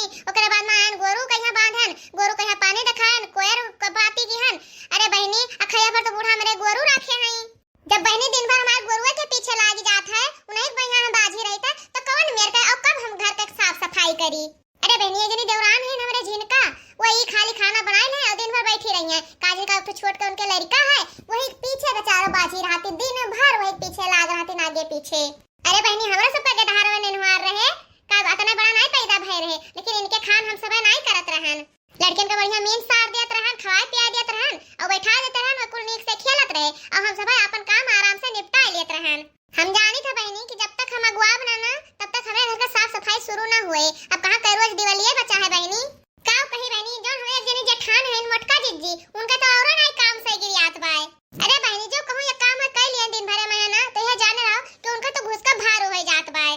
बहिनी ओकरे बाद में आन गोरू कहिया बांधन गोरू कहिया पानी देखान कोयर बाती गिहन। अरे बहिनी अखैया पर तो बूढ़ा मेरे गोरू रखे हैं। जब बहिनी दिन भर हमारे गोरुए के पीछे लागी जात है उन्हीं बढ़िया हम बाजी रहता तो कौन मेरे का अब कब हम घर तक साफ सफाई करी। अरे बहनी ये जनी देवरान है हमारे झिनका वही खाली खाना बनाए है और दिन भर बैठी रही है। काजी का तो छोड़ के उनके लड़का है वही पीछे बेचारा बाजी रहती दिन भर वही पीछे लाग रहती नागे पीछे। अरे बहनी हमारे सब पे गधार में निनवार रहे का अतने बड़ा नहीं पैदा भय रहे लेकिन इनके खान हम सब नहीं करत रहन। लड़कियन के बढ़िया मीन सार देत रहन खवाए पिया देत रहन और बैठा देत रहन और कुल नीक से खेलत रहे और हम सब अपन काम आराम से निपटा लेत रहन। हम जानी था बहनी कि जब तक हम अगुआ बनाना तब तक हमें घर का साफ सफाई शुरू ना हुए। अब कहां कर रोज दिवाली बचा है बहनी काव कही बहनी जो हमें एक जनी जेठान है मोटका जिज्जी उनका तो और नहीं काम से गिरियात बाय। अरे बहनी जो कहूं ये काम है कर लिया दिन भर में ना तो यह जाने रहो कि उनका तो घुस का भार हो जात बाय।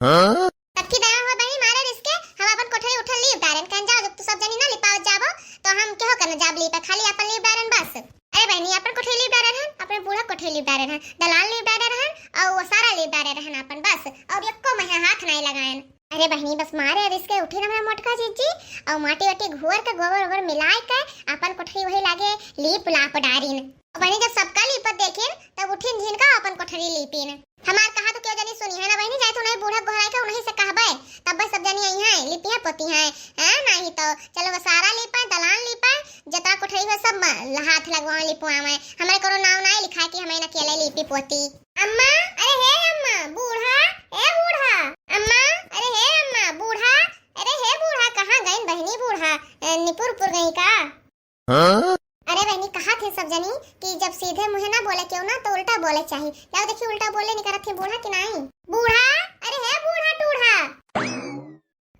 हां सबकी दया हो बहनी मारे रिसके हम अपन कोठरी उठल ली उतारन कन जाओ जब तू सब जनी ना लिपावत जाबो तो हम क्यों करना जाब ली पे खाली अपन ली उतारन बस। अरे बहनी अपन कोठरी ली उतारन है अपने बूढ़ा कोठरी ली उतारन है दलाल ली उतारन है और वो सारा ली उतारन है अपन बस और एको महीना हाथ नहीं लगाएन। अरे बहनी बस मारे रिसके उठी ना मोटका जीजी और माटी वाटी घुवर के गोबर ओबर मिलाए के अपन कोठरी वही लागे लीप लाप डारिन। बहनी जब सबका लीपत देखिन तब उठिन झिनका अपन कोठरी लीपिन। हमार कहा तो क्यों जनी सुनी है ना बहनी जाए तो नहीं बूढ़ा गोहरा के उन्हीं से कहबे तब बस सब जनी आई हैं लिपियां पोती हैं हैं नहीं तो चलो वो सारा लीपा दलान लीपा जता कोठरी हो सब हाथ लगवा लिपवा में हमारे करो नाम नहीं लिखा कि हमें अकेले लिपी पोती। अम्मा अरे हे अम्मा बूढ़ा ए बूढ़ा अम्मा अरे हे अम्मा बूढ़ा अरे हे बूढ़ा कहां गईन बहनी बूढ़ा निपुरपुर गई का। हां अरे बहनी कहा थे सब जनी कि जब सीधे मुंह ना बोले क्यों ना तो उल्टा बोले चाहिए क्या देखिए उल्टा बोले नहीं करत थे बूढ़ा कि नहीं बूढ़ा अरे हे बूढ़ा टूढ़ा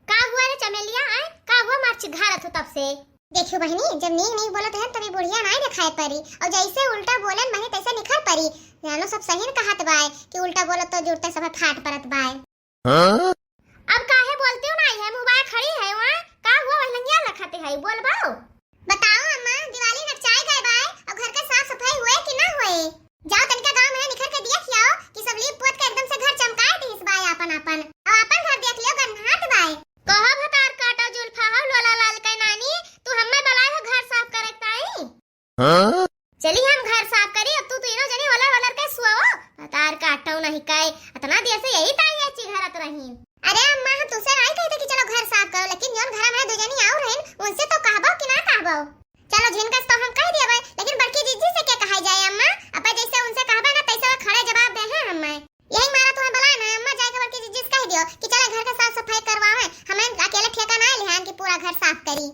का हुआ रे चमेलिया आए का हुआ मार घारत हो तब से। देखियो बहनी जब नी नी बोलत है तभी बुढ़िया नहीं दिखाई परी और जैसे उल्टा बोले बहनी तैसे निखर परी जानो सब सही न कहत बाय कि उल्टा बोलत तो जुड़ते सब फाट परत बाय। हां अब काहे बोलती हो नहीं है मोबाइल खड़ी है वहां का हुआ वहलंगिया लखते है बोलबाओ बताओ अम्मा दिवाली नचाए गए बाय और घर का साफ सफाई हुए कि ना हुए जाओ तनिका गांव में निखर के देख आओ कि सब लीप पोत के एकदम से घर चमकाए दी इस बाय अपन अपन और अपन घर देख लियो गन्हात बाय कहो भतार काटा जुल्फा हो लोला लाल के नानी तू हम्मे बलाए हो घर साफ करे ताई। हां चली हम घर साफ करी अब तू तीनों जनी वाला वाला के सुआओ भतार काटौ नहीं काय इतना देर से यही ताई अच्छी घरत रही। अरे अम्मा हम तुसे नहीं कहते कि चलो घर साफ करो लेकिन जोन घर में दो जनी आउ रहन उनसे तो कहबो कि ना कहबो चलो जिनका तो हम कह देबे लेकिन बड़की जीजी से क्या कहा जाए अम्मा अब जैसे उनसे कहबे ना तैसे खड़े जवाब दे हैं हमें यही मारा तुम्हें बुलाए ना अम्मा जाके बड़की जीजी से कह दियो कि चलो घर का साफ सफाई करवावे हमें अकेले ठेका ना लेहन कि पूरा घर साफ करी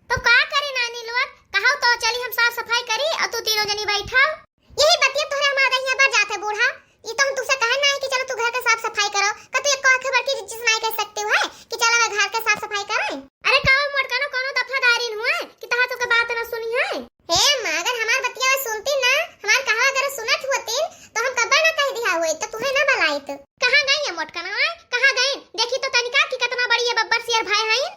तो का करे नानी लोग कहो तो चली हम साफ सफाई करी और तू तीनों जनी बैठा यही बतिया तोहरे हमारे यहां पर जाते बूढ़ा ये तो हम तुझसे कहे ना है कि चलो तू घर का साफ सफाई करो का तू एक को खबर की जिस नहीं कह सकते हो है कि चलो मैं घर का साफ सफाई करें। अरे काओ मोटका ना कोनो दफादारीन हुए कि तहा तो के बात ना सुनी है हे मां अगर हमार बतिया सुनती ना हमार कहा अगर सुनत होती तो हम कब ना कह दिया हुए तो तुम्हें ना बुलाइत कहां गई है मोटका ना कहां गई देखी तो तनिका की कितना बड़ी है बब्बर सियर भाई हैं।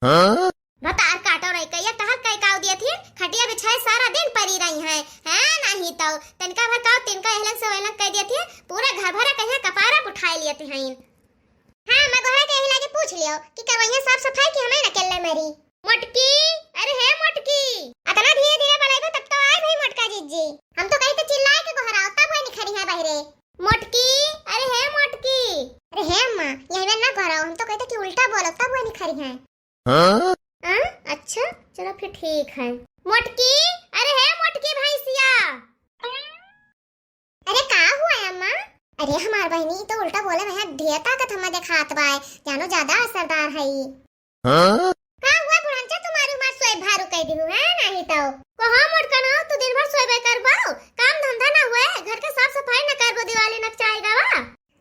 हां भतार काटो रही कहिया कहत कई काव दिए थी खटिया बिछाए सारा दिन पड़ी रही है हैं नहीं तो तनका बताओ तिनका एहलन से वेलन कह दिए थी पूरा घर भरा कहिया कपारा उठाए लिए थे हैं। हां मैं गोहरा के एही लागे पूछ लियो कि करवैया साफ सफाई की हमें अकेले मरी मोटकी अरे हे मोटकी अतना धीरे धीरे बुलाइबो तब तो आए भाई मोटका जीजी हम तो कहीं तो चिल्लाए के गोहरा तब वही निखरी है बहरे मोटकी अरे हे मोटकी अरे हे अम्मा यही ना गोहरा हम तो कहते कि उल्टा बोलो तब वही निखरी है। हां अच्छा चलो फिर ठीक है मोटकी अरे है मोटकी भैंसिया अरे का हुआ अम्मा अरे हमार बहनी तो उल्टा बोले मैं ढेर ताकत हमें दिखात बाय जानो ज्यादा असरदार है। हां का हुआ बुढ़ंचा तुम्हारी मार सोए भारू कह दिहु है नहीं तो कहां मोटका ना तू दिन भर सोए करबाओ काम धंधा ना हुए घर का साफ सफाई ना करबो दिवाली न चाहेगा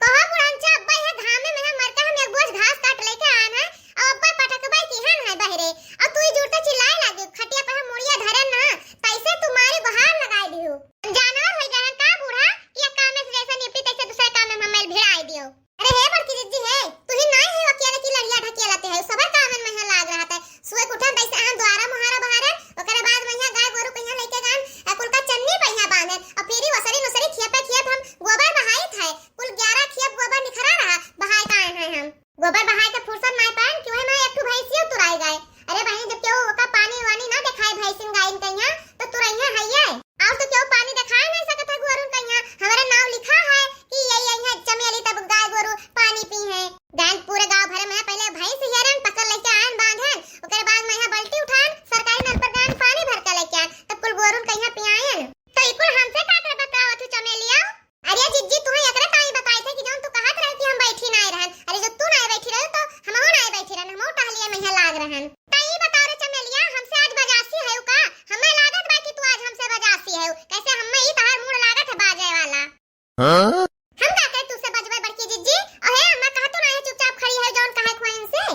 कहां बुढ़ंचा अब्बा है घाम में मैं मरता हम एक बोझ घास काट लेके आना और अब्बा पटक बैठी है ना बहरे और तू ही जुड़ते चिल्लाए लागे खटिया पे हम मुड़िया धरे ना तैसे तुम्हारी बहार लगाई दियो जानवर हो गए का बूढ़ा ये काम में जैसे निपटी तैसे दूसरे काम में मेल भिड़ाई दियो। अरे हे बड़की जीजी है तू ही नहीं है अकेले की लड़िया ढकेलते है सब काम में यहाँ लाग रहा था सुबह उठन तैसे हम द्वारा मुहारा बहारे ओकरे बाद में यहाँ गाय गोरु कहिया लेके गान कुल का चन्नी पहिया बांधे और फिर वसरी नुसरी खेपे खेप हम गोबर बहाई थे कुल 11 खेप गोबर निखरा रहा बहाई का है हम गोबर बहाई के फुर्सत नहीं पाए कि वही मैं लिए में लाग रहन। तई बताओ रे चमेलिया, हमसे आज बजासी है का? हमें लागत बा कि तू आज हमसे बजासी है। कैसे हमें ही तहार मूड लागत है बाजे वाला। हां हम का कहे तुझसे बजबे बड़की जिज्जी? अहे हमें कहा तो नहीं चुपचाप खड़ी है जौन कहे खोइन से।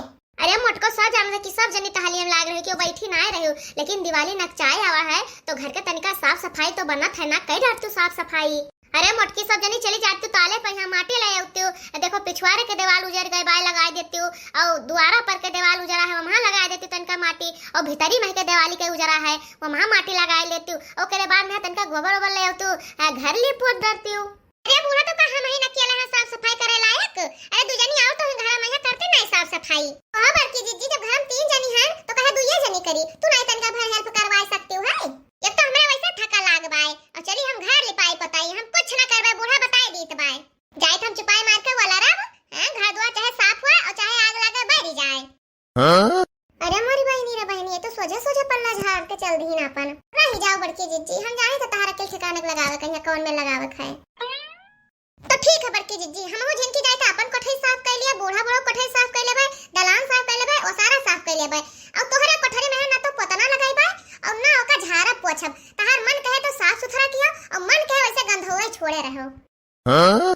अरे मोटको सब जान कि सब जनी तहालियम लाग रही कि बैठी ना रही, लेकिन दिवाली नकचाए आवा है तो घर के तनिका साफ सफाई तो बनत है ना। कई डाट तू साफ सफाई। अरे मोटकी सब जनी चली जाती ताले पे यहाँ माटी ले आती हूँ। देखो पिछवाड़े के दीवार उजर गए बाय लगा देती हूँ, और द्वारा पर के दीवार उजरा है वहाँ लगा देती हूँ तनका माटी, और भीतरी में के दिवाली के उजरा है वहाँ माटी लगा लेती हूँ। और के बाद में तनका गोबर ओबर ले आती हूँ, घर ली पोत करती हूँ। अरे बूढ़ा तो कहा महीना अकेला है साफ सफाई करे लायक। अरे दू जनी आओ तो घर में करते नहीं साफ सफाई। हां बड़की जिज्जी जब घर में 3 जनी हैं तो कहे दुइये जनी करी, तू नहीं तनका भर हेल्प करवा सकती हो है। एक तो हमरा वैसे थका लाग बाय, और चली हम घर लिपाई पताई हम कुछ ना करबे, बूढ़ा बताए दीत बाय। जाए हम चुपाई मार के वाला रब हैं, घर दुआर चाहे साफ हुआ और चाहे आग लगे बैठ जाए। हां अरे मोरी बहनी रे बहनी, ये तो सोझे सोझे पल्ला झाड़ के चल दी ना अपन। रही जाओ बड़की जिज्जी, हम जाए तो तारा के ठिकाने लगावे कहीं कौन में लगावे है। तो ठीक है बड़की जिज्जी, हमहु जिनकी जाए त अपन कोठरी साफ कर लिया, बूढ़ा बूढ़ा कोठरी साफ कर लेबे, दलान साफ कर लेबे, और सारा साफ कर लेबे। और तोहरा कोठरी में ना तो पोतना लगाइबे और ना ओका झाड़ा पोछब। तहार मन कहे तो साफ सुथरा किया और मन कहे वैसे गंधोए छोड़े रहो। हां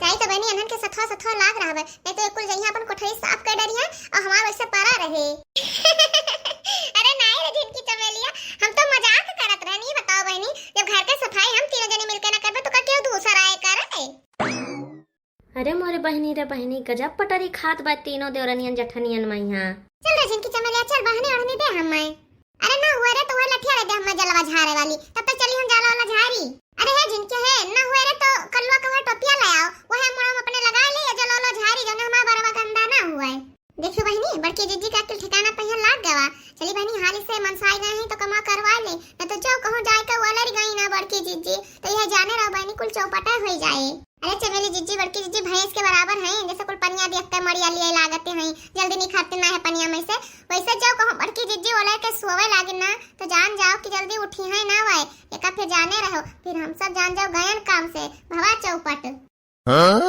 चाहे तो बहनी अनहन के सथवा सथवा लाग रहा है, नहीं तो कुल जइया अपन कोठरी साफ कर डरी है और हमार वैसे पारा रहे। अरे नहीं रे जिनकी चमेलिया, हम तो मजाक करत रहनी। बताओ बहनी, जब घर के सफाई हम तीनों जने मिलके ना करबे तो का क्यों दूसरा आए करे। अरे मोरे बहनी रे बहनी, गजब पटरी खात बा तीनों देवरनियन जठनियन मैया। चल रे जिनकी चमेलिया, चल बहने ओढ़ने दे हमें। अरे ना हुए रे तो वह लठिया रे दे हमें जलवा झारे वाली, तब तक चली हम जाला वाला झारी। अरे है जिनके है ना हुए रे तो कलवा का वह टोपिया ले आओ, वह मुड़ा हम अपने लगा ले जला वाला झारी जो हमारा बरवा गंदा ना हुआ है। देखियो बहनी, बड़की जिज्जी का ठिकाना पे यहाँ लाग गवा। चली बहनी हाली से मनसाई गए हैं तो कमा करवा ले, न तो जो कहूं जाए का वालर गई ना बड़की जिज्जी तो यह जाने रहो बहनी कुल चौपटा हो जाए। अरे चमेली जिज्जी बड़की जिज्जी भैंस के बराबर हैं, जैसे कुल पनिया देखते मड़िया लिए लागते हैं, जल्दी नहीं खाते ना है पनिया में से। वैसे जो कहूं बड़की जिज्जी वाला के सोवे लागे ना तो जान जाओ कि जल्दी उठी है ना वह एका फिर जाने रहो, फिर हम सब जान जाओ गयन काम से भवा चौपट। हां